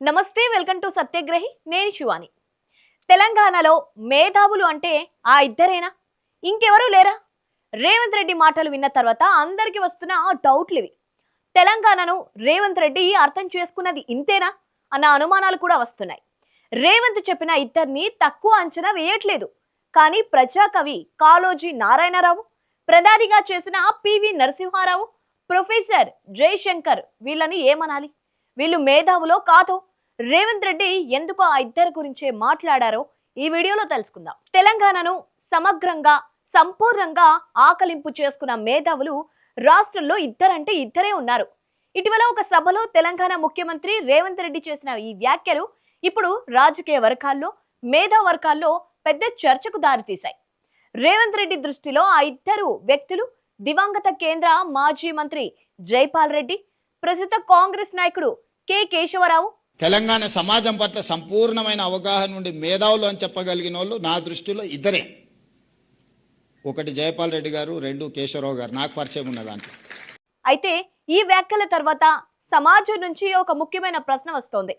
నమస్తే, welcome to సత్యగ్రహి. నేను శివాని. తెలంగాణలో మేధావులు అంటే ఆ ఇద్దరేనా? ఇంకెవరూ లేరా? రేవంత్ రెడ్డి మాటలు విన్న తర్వాత అందరికి వస్తున్న డౌట్లు ఇవి. తెలంగాణను రేవంత్ రెడ్డి అర్థం చేసుకున్నది ఇంతేనా అన్న అనుమానాలు కూడా వస్తున్నాయి. రేవంత్ చెప్పిన ఇద్దరిని తక్కువ అంచనా వేయట్లేదు. కానీ ప్రజాకవి కాళోజీ నారాయణరావు, ప్రధానిగా చేసిన పివి నరసింహారావు, ప్రొఫెసర్ జయశంకర్ వీళ్ళని ఏమనాలి? వీళ్ళు మేధావులో కాదో? రేవంత్ రెడ్డి ఎందుకు ఆ ఇద్దరి గురించే మాట్లాడారో ఈ వీడియోలో తెలుసుకుందాం. తెలంగాణను సమగ్రంగా సంపూర్ణంగా ఆకలింపు చేసుకున్న మేధావులు రాష్ట్రంలో ఇద్దరంటే ఇద్దరే ఉన్నారు. ఇటీవల ఒక సభలో తెలంగాణ ముఖ్యమంత్రి రేవంత్ రెడ్డి చేసిన ఈ వ్యాఖ్యలు ఇప్పుడు రాజకీయ వర్గాల్లో, మేధా వర్గాల్లో పెద్ద చర్చకు దారితీశాయి. రేవంత్ రెడ్డి దృష్టిలో ఆ ఇద్దరు వ్యక్తులు దివంగత కేంద్ర మాజీ మంత్రి జైపాల్ రెడ్డి, ప్రస్తుత కాంగ్రెస్ నాయకుడు కె కేశవరావు. తెలంగాణ సమాజం పట్ల సంపూర్ణమైన అవగాహన నుండి మేధావులు అని చెప్పగలిగిన వాళ్ళు నా దృష్టిలో ఇద్దరే. ఒకటి జయపాల్ రెడ్డి గారు, రెండు కేశవరావు గారు. నాకు పరిచయం ఉన్న దాంట్లో. అయితే ఈ వ్యాఖ్యల తర్వాత సమాజం నుంచి ఒక ముఖ్యమైన ప్రశ్న వస్తోంది.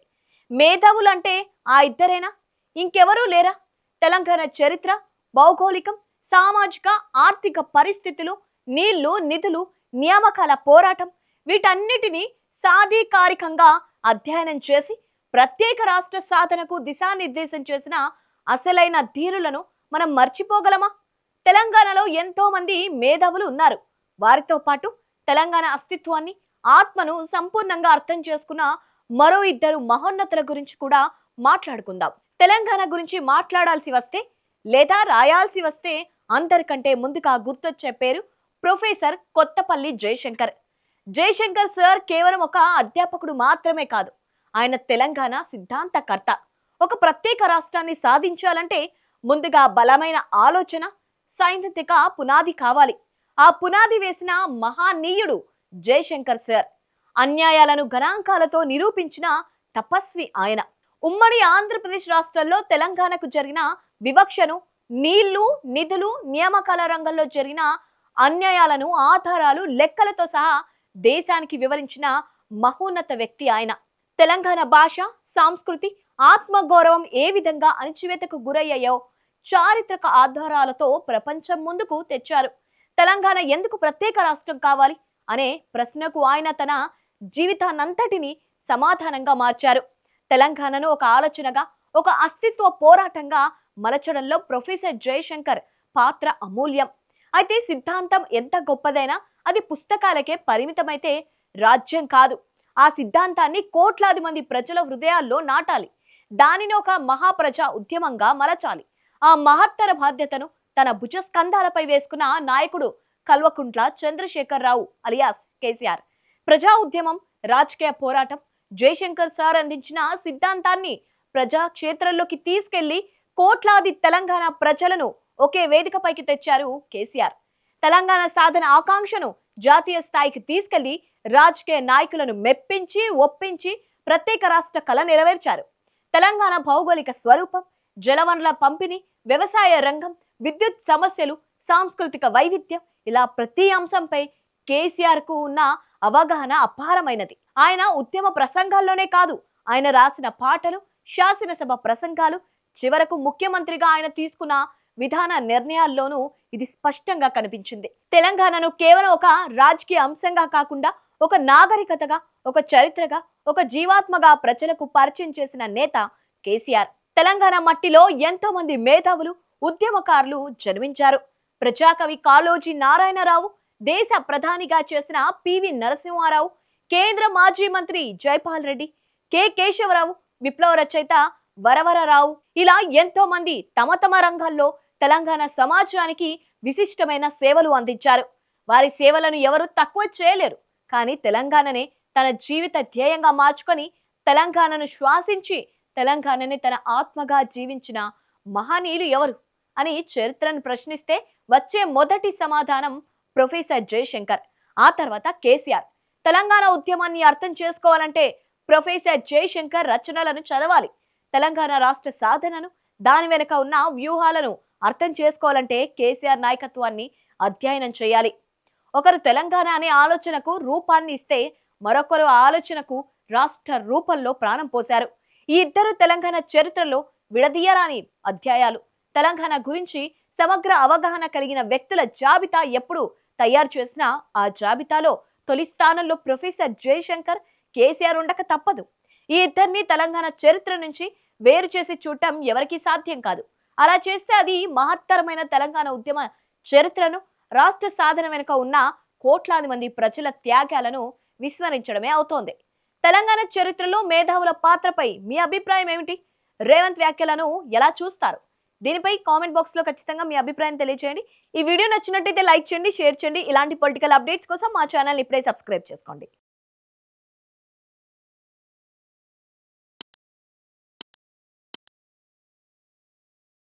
మేధావులు అంటే ఆ ఇద్దరేనా? ఇంకెవరూ లేరా? తెలంగాణ చరిత్ర, భౌగోళికం, సామాజిక ఆర్థిక పరిస్థితులు, నీళ్లు, నిధులు, నియామకాల పోరాటం వీటన్నిటినీ సాధికారికంగా అధ్యయనం చేసి ప్రత్యేక రాష్ట్ర సాధనకు దిశానిర్దేశం చేసిన అసలైన ధీరులను మనం మర్చిపోగలమా? తెలంగాణలో ఎంతో మంది మేధావులు ఉన్నారు. వారితో పాటు తెలంగాణ అస్తిత్వాన్ని, ఆత్మను సంపూర్ణంగా అర్థం చేసుకున్న మరో ఇద్దరు మహోన్నతుల గురించి కూడా మాట్లాడుకుందాం. తెలంగాణ గురించి మాట్లాడాల్సి వస్తే లేదా రాయాల్సి వస్తే అందరికంటే ముందుగా గుర్తొచ్చే పేరు ప్రొఫెసర్ కొత్తపల్లి జయశంకర్. జయశంకర్ సార్ కేవలం ఒక అధ్యాపకుడు మాత్రమే కాదు, ఆయన తెలంగాణ సిద్ధాంతకర్త. ఒక ప్రత్యేక రాష్ట్రాన్ని సాధించాలంటే ముందుగా బలమైన ఆలోచన, సైద్ధాంతిక పునాది కావాలి. ఆ పునాది వేసిన మహానీయుడు జయశంకర్ సార్. అన్యాయాలను గణాంకాలతో నిరూపించిన తపస్వి ఆయన. ఉమ్మడి ఆంధ్రప్రదేశ్ రాష్ట్రంలో తెలంగాణకు జరిగిన వివక్షను, నీళ్లు, నిధులు, నియామకాల రంగంలో జరిగిన అన్యాయాలను ఆధారాలు, లెక్కలతో సహా దేశానికి వివరించిన మహోన్నత వ్యక్తి ఆయన. తెలంగాణ భాష, సంస్కృతి, ఆత్మగౌరవం ఏ విధంగా అణచివేతకు గురయ్యాయో చారిత్రక ఆధారాలతో ప్రపంచం ముందుకు తెచ్చారు. తెలంగాణ ఎందుకు ప్రత్యేక రాష్ట్రం కావాలి అనే ప్రశ్నకు ఆయన తన జీవితాన్నంతటిని సమాధానంగా మార్చారు. తెలంగాణను ఒక ఆలోచనగా, ఒక అస్తిత్వ పోరాటంగా మలచడంలో ప్రొఫెసర్ జయశంకర్ పాత్ర అమూల్యం. అయితే సిద్ధాంతం ఎంత గొప్పదైనా అది పుస్తకాలకే పరిమితమైతే రాజ్యం కాదు. ఆ సిద్ధాంతాన్ని కోట్లాది మంది ప్రజల హృదయాల్లో నాటాలి. దానిని ఒక మహాప్రజా ఉద్యమంగా మలచాలి. ఆ మహత్తర బాధ్యతను తన భుజస్కంధాలపై వేసుకున్న నాయకుడు కల్వకుంట్ల చంద్రశేఖర్ రావు అలియాస్ కేసీఆర్. ప్రజా ఉద్యమం, రాజకీయ పోరాటం, జయశంకర్ సార్ అందించిన సిద్ధాంతాన్ని ప్రజా క్షేత్రంలోకి తీసుకెళ్లి కోట్లాది తెలంగాణ ప్రజలను ఒకే వేదికపైకి తెచ్చారు కేసీఆర్. తెలంగాణ సాధన ఆకాంక్షను జాతీయ స్థాయికి తీసుకెళ్లి రాజకీయ నాయకులను మెప్పించి, ఒప్పించి ప్రత్యేక రాష్ట్ర కళ నెరవేర్చారు. తెలంగాణ భౌగోళిక స్వరూపం, జలవనరుల పంపిణీ, వ్యవసాయ రంగం, విద్యుత్ సమస్యలు, సాంస్కృతిక వైవిధ్యం, ఇలా ప్రతి అంశంపై కేసీఆర్ కు ఉన్న అవగాహన అపారమైనది. ఆయన ఉద్యమ ప్రసంగాల్లోనే కాదు, ఆయన రాసిన పాటలు, శాసనసభ ప్రసంగాలు, చివరకు ముఖ్యమంత్రిగా ఆయన తీసుకున్న విధాన నిర్ణయాల్లోనూ ఇది స్పష్టంగా కనిపించింది. తెలంగాణను కేవలం ఒక రాజకీయ అంశంగా కాకుండా ఒక నాగరికతగా, ఒక చరిత్రగా, ఒక జీవాత్మగా ప్రజలకు పరిచయం చేసిన నేత కేసీఆర్. తెలంగాణ మట్టిలో ఎంతో మంది మేధావులు, ఉద్యమకారులు జన్మించారు. ప్రజాకవి కాళోజీ నారాయణరావు, దేశ ప్రధానిగా చేసిన పివి నరసింహారావు, కేంద్ర మాజీ మంత్రి జైపాల్ రెడ్డి, కె కేశవరావు, విప్లవ రచయిత వరవరరావు, ఇలా ఎంతో మంది తమ తమ రంగాల్లో తెలంగాణ సమాజానికి విశిష్టమైన సేవలు అందించారు. వారి సేవలను ఎవరు తక్కువ చేయలేరు. కానీ తెలంగాణనే తన జీవిత ధ్యేయంగా మార్చుకొని తెలంగాణను శ్వాసించి తెలంగాణని తన ఆత్మగా జీవించిన మహనీయులు ఎవరు అని చరిత్రను ప్రశ్నిస్తే వచ్చే మొదటి సమాధానం ప్రొఫెసర్ జయశంకర్, ఆ తర్వాత కేసీఆర్. తెలంగాణ ఉద్యమాన్ని అర్థం చేసుకోవాలంటే ప్రొఫెసర్ జయశంకర్ రచనలను చదవాలి. తెలంగాణ రాష్ట్ర సాధనను, దాని వెనుక ఉన్న వ్యూహాలను అర్థం చేసుకోవాలంటే కేసీఆర్ నాయకత్వాన్ని అధ్యయనం చేయాలి. ఒకరు తెలంగాణ అనే ఆలోచనకు రూపాన్ని ఇస్తే మరొకరు ఆలోచనకు రాష్ట్ర రూపంలో ప్రాణం పోశారు. ఈ ఇద్దరు తెలంగాణ చరిత్రలో విడదీయరాని అధ్యాయాలు. తెలంగాణ గురించి సమగ్ర అవగాహన కలిగిన వ్యక్తుల జాబితా ఎప్పుడు తయారు చేసినా ఆ జాబితాలో తొలి స్థానంలో ప్రొఫెసర్ జయశంకర్, కేసీఆర్ ఉండక తప్పదు. ఈ ఇద్దరిని తెలంగాణ చరిత్ర నుంచి వేరు చేసి చూడటం ఎవరికీ సాధ్యం కాదు. అలా చేస్తే అది మహత్తరమైన తెలంగాణ ఉద్యమ చరిత్రను, రాష్ట్ర సాధన వెనుక ఉన్న కోట్లాది మంది ప్రజల త్యాగాలను విస్మరించడమే అవుతోంది. తెలంగాణ చరిత్రలో మేధావుల పాత్రపై మీ అభిప్రాయం ఏమిటి? రేవంత్ వ్యాఖ్యలను ఎలా చూస్తారు? దీనిపై కామెంట్ బాక్స్ లో ఖచ్చితంగా మీ అభిప్రాయం తెలియజేయండి. ఈ వీడియో నచ్చినట్టయితే లైక్ చేయండి, షేర్ చేయండి. ఇలాంటి పొలిటికల్ అప్డేట్స్ కోసం మా ఛానల్ ఇప్పుడే సబ్స్క్రైబ్ చేసుకోండి.